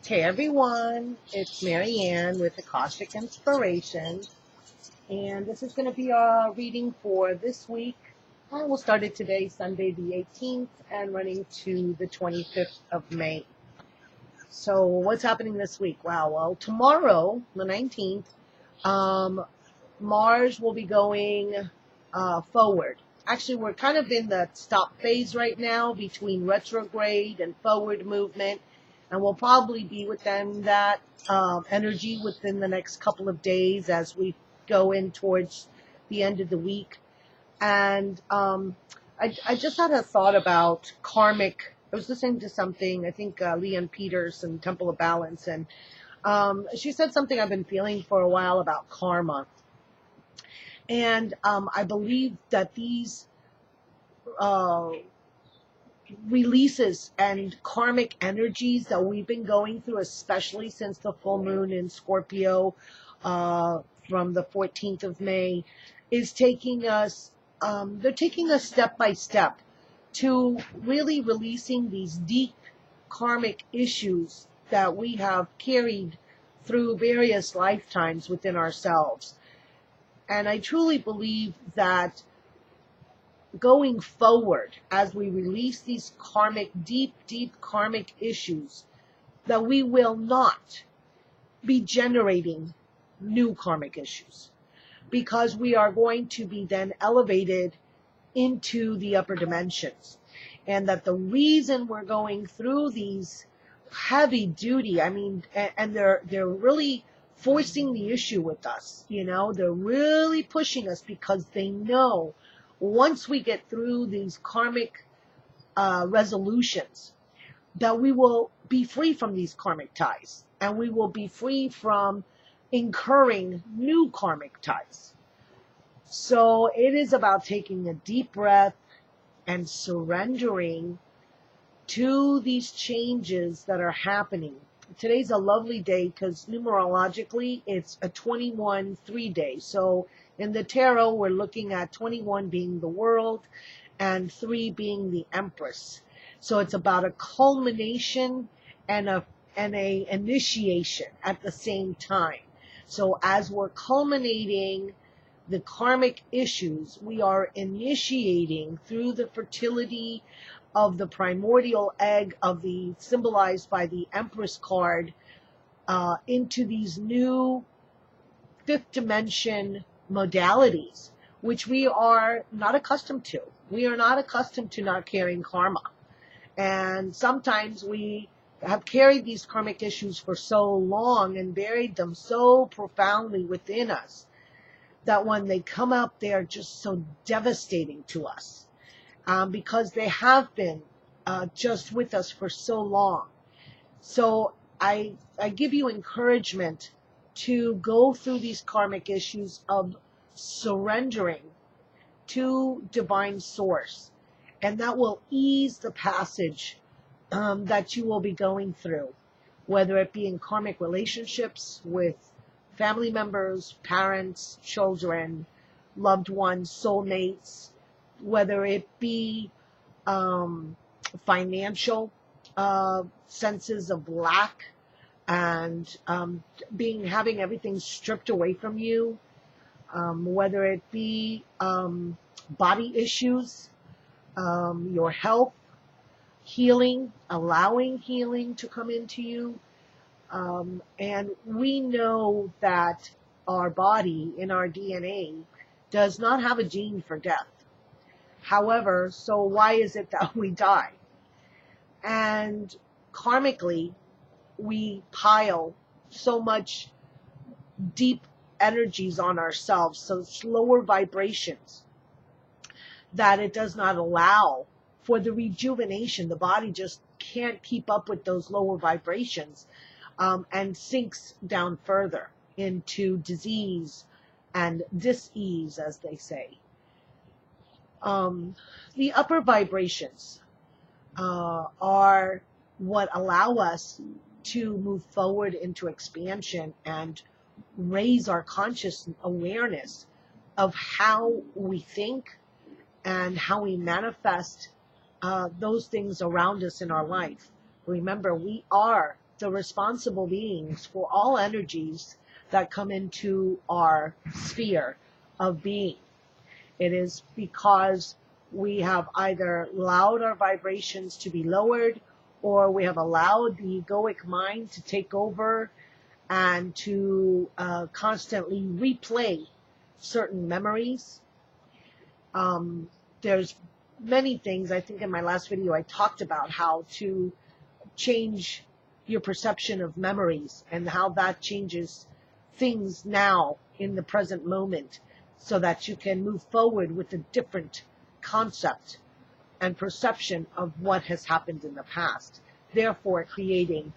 Hey everyone, it's Marianne with Akashic Inspiration, and this is going to be our reading for this week. I will start it today, Sunday the 18th, and running to the 25th of May. So what's happening this week? Wow, well, tomorrow, the 19th, Mars will be going forward. Actually, we're kind of in the stop phase right now between retrograde and forward movement. And we'll probably be within that energy within the next couple of days as we go in towards the end of the week. And I just had a thought about karmic. I was listening to something, I think Leanne Peters and Temple of Balance, and she said something I've been feeling for a while about karma. And I believe that these releases and karmic energies that we've been going through, especially since the full moon in Scorpio from the 14th of May, is taking us, they're taking us step by step to really releasing these deep karmic issues that we have carried through various lifetimes within ourselves. And I truly believe that going forward, as we release these karmic, deep karmic issues, that we will not be generating new karmic issues, because we are going to be then elevated into the upper dimensions. And that the reason we're going through these heavy duty, and they're really forcing the issue with us, they're really pushing us, because they know once we get through these karmic resolutions, that we will be free from these karmic ties, and we will be free from incurring new karmic ties. So it is about taking a deep breath and surrendering to these changes that are happening. Today's a lovely day because numerologically it's a 21-3 day. So in the tarot, we're looking at 21 being the world and 3 being the Empress. So it's about a culmination and a initiation at the same time. So as we're culminating the karmic issues, we are initiating through the fertility of the primordial egg of the symbolized by the Empress card into these new fifth dimension modalities, which we are not accustomed to. We are not accustomed to not carrying karma. And sometimes we have carried these karmic issues for so long and buried them so profoundly within us that when they come up, they are just so devastating to us, because they have been just with us for so long. So I give you encouragement to go through these karmic issues of surrendering to divine source, and that will ease the passage that you will be going through, whether it be in karmic relationships with family members, parents, children, loved ones, soulmates, whether it be financial senses of lack, and having everything stripped away from you, whether it be body issues, your health, healing, allowing healing to come into you. And we know that our body, in our DNA, does not have a gene for death. However, so why is it that we die? And karmically, we pile so much deep energies on ourselves, so slower vibrations, that it does not allow for the rejuvenation. The body just can't keep up with those lower vibrations, and sinks down further into disease and dis-ease, as they say. The upper vibrations are what allow us to move forward into expansion and raise our conscious awareness of how we think and how we manifest those things around us in our life. Remember, we are the responsible beings for all energies that come into our sphere of being. It is because we have either allowed our vibrations to be lowered, or we have allowed the egoic mind to take over and to constantly replay certain memories. There's many things. I think in my last video I talked about how to change your perception of memories and how that changes things now in the present moment, so that you can move forward with a different concept and perception of what has happened in the past, therefore creating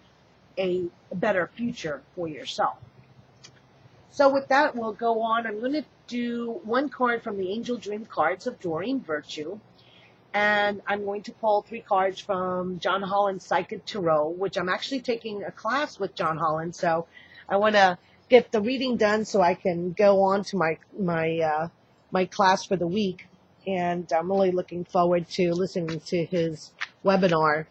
a better future for yourself. So with that, we'll go on. I'm going to do one card from the Angel Dream Cards of Doreen Virtue, and I'm going to pull 3 cards from John Holland's Psychic Tarot, which I'm actually taking a class with John Holland, so I want to get the reading done so I can go on to my class for the week, and I'm really looking forward to listening to his webinar.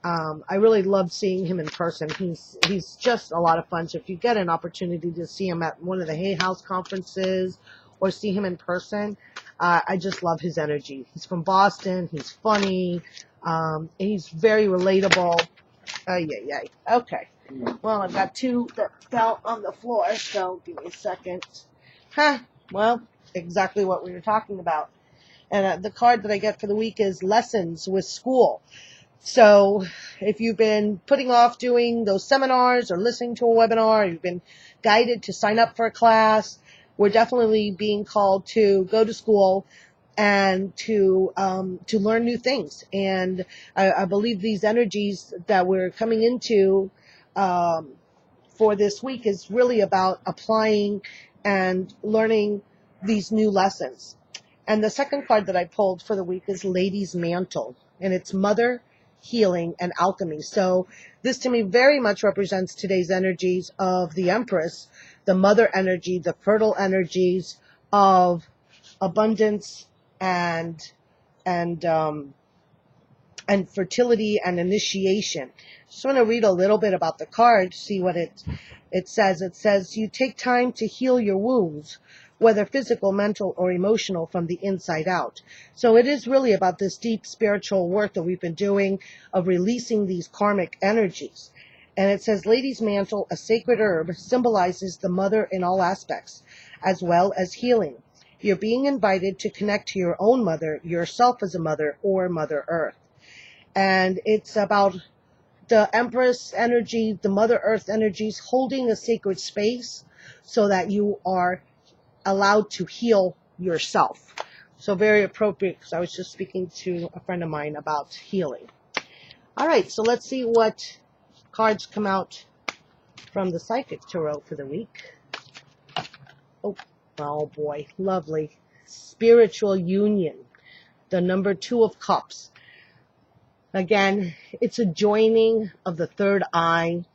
I really love seeing him in person. He's just a lot of fun. So if you get an opportunity to see him at one of the Hay House conferences or see him in person, I just love his energy. He's from Boston. He's funny. He's very relatable. Okay. Well, I've got 2 that fell on the floor, so give me a second. Well, exactly what we were talking about. And the card that I get for the week is Lessons with School. So if you've been putting off doing those seminars or listening to a webinar, or you've been guided to sign up for a class, we're definitely being called to go to school and to learn new things. And I believe these energies that we're coming into for this week is really about applying and learning these new lessons. And the second card that I pulled for the week is Lady's Mantle, and it's Mother, Healing, and Alchemy. So this to me very much represents today's energies of the Empress, the mother energy, the fertile energies of abundance and fertility and initiation. Just want to read a little bit about the card, see what it says. It says, you take time to heal your wounds, whether physical, mental, or emotional, from the inside out. So it is really about this deep spiritual work that we've been doing of releasing these karmic energies. And it says, Lady's Mantle, a sacred herb, symbolizes the mother in all aspects, as well as healing. You're being invited to connect to your own mother, yourself as a mother, or Mother Earth. And it's about the Empress energy, the Mother Earth energies, holding a sacred space so that you are allowed to heal yourself. So very appropriate, because I was just speaking to a friend of mine about healing. All right, so let's see what cards come out from the Psychic Tarot for the week. Oh boy, lovely. Spiritual Union, the number 2 of Cups. Again, it's a joining of the third eye.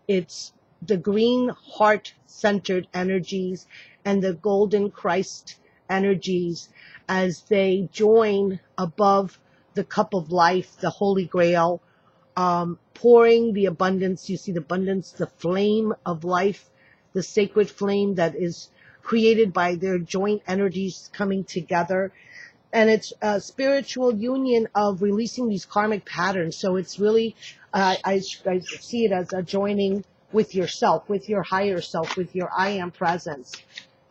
It's the green heart-centered energies and the golden Christ energies as they join above the cup of life, the Holy Grail, pouring the abundance. You see the abundance, the flame of life, the sacred flame that is created by their joint energies coming together. And it's a spiritual union of releasing these karmic patterns. So it's really, I see it as a joining with yourself, with your higher self, with your I am presence.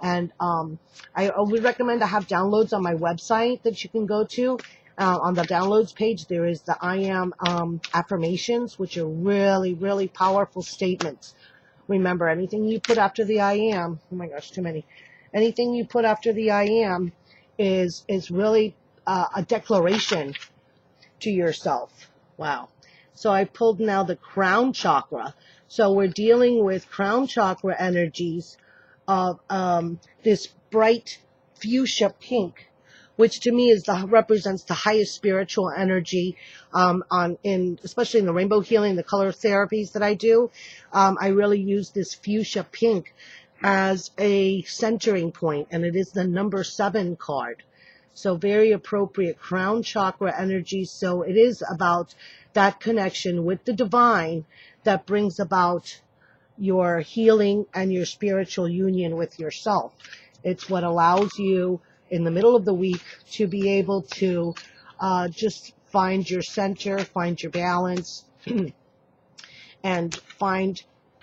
And I would recommend to have downloads on my website that you can go to. On the downloads page, there is the I am affirmations, which are really, really powerful statements. Remember, anything you put after the I am, oh my gosh, too many. Anything you put after the I am is really a declaration to yourself. Wow. So I pulled now the crown chakra. So we're dealing with crown chakra energies of this bright fuchsia pink, which to me represents the highest spiritual energy especially in the rainbow healing, the color therapies that I do. I really use this fuchsia pink as a centering point, and it is the number 7 card. So very appropriate crown chakra energy. So it is about that connection with the divine that brings about your healing and your spiritual union with yourself. It's what allows you in the middle of the week to be able to just find your center, find your balance, and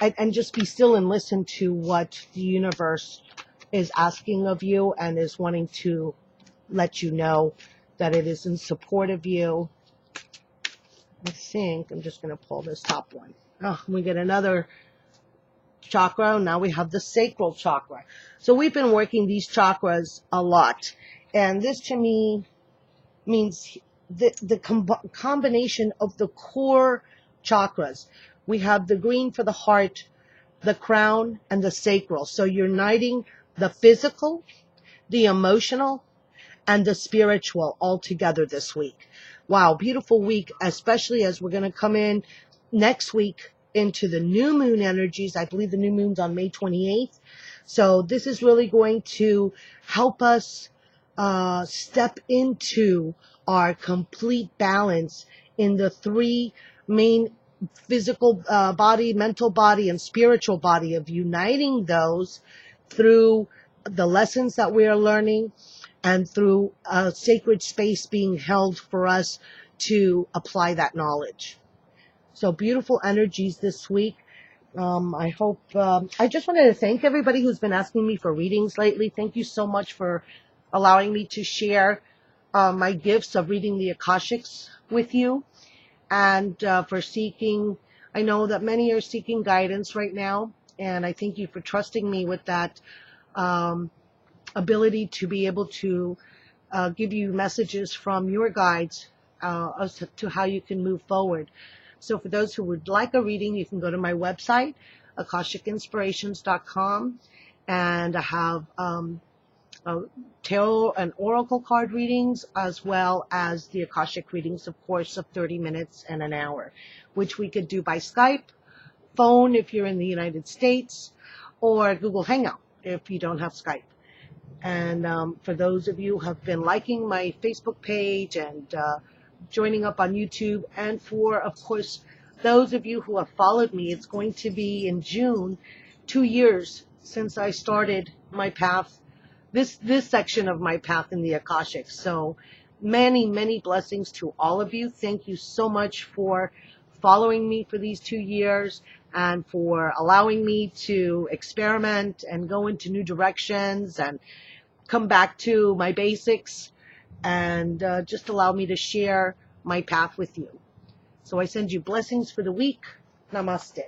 and just be still and listen to what the universe is asking of you and is wanting to let you know that it is in support of you. I think I'm just going to pull this top one. Oh, we get another chakra. Now we have the sacral chakra. So we've been working these chakras a lot. And this to me means the combination of the core chakras. We have the green for the heart, the crown, and the sacral. So you're uniting the physical, the emotional, and the spiritual all together this week. Wow, beautiful week, especially as we're going to come in next week into the new moon energies. I believe the new moon's on May 28th. So this is really going to help us step into our complete balance in the three main physical body, mental body, and spiritual body, of uniting those through the lessons that we are learning and through a sacred space being held for us to apply that knowledge. So beautiful energies this week. I hope, I just wanted to thank everybody who's been asking me for readings lately. Thank you so much for allowing me to share my gifts of reading the Akashics with you, and for seeking, I know that many are seeking guidance right now, and I thank you for trusting me with that ability to be able to give you messages from your guides as to how you can move forward. So for those who would like a reading, you can go to my website, akashicinspirations.com, and I have tarot and oracle card readings, as well as the Akashic readings, of course, of 30 minutes and an hour, which we could do by Skype, phone if you're in the United States, or Google Hangout if you don't have Skype. And for those of you who have been liking my Facebook page and joining up on YouTube, and for, of course, those of you who have followed me, it's going to be in June, 2 years since I started my path, this section of my path in the Akashic. So many, many blessings to all of you. Thank you so much for following me for these 2 years and for allowing me to experiment and go into new directions and come back to my basics, and just allow me to share my path with you. So I send you blessings for the week. Namaste.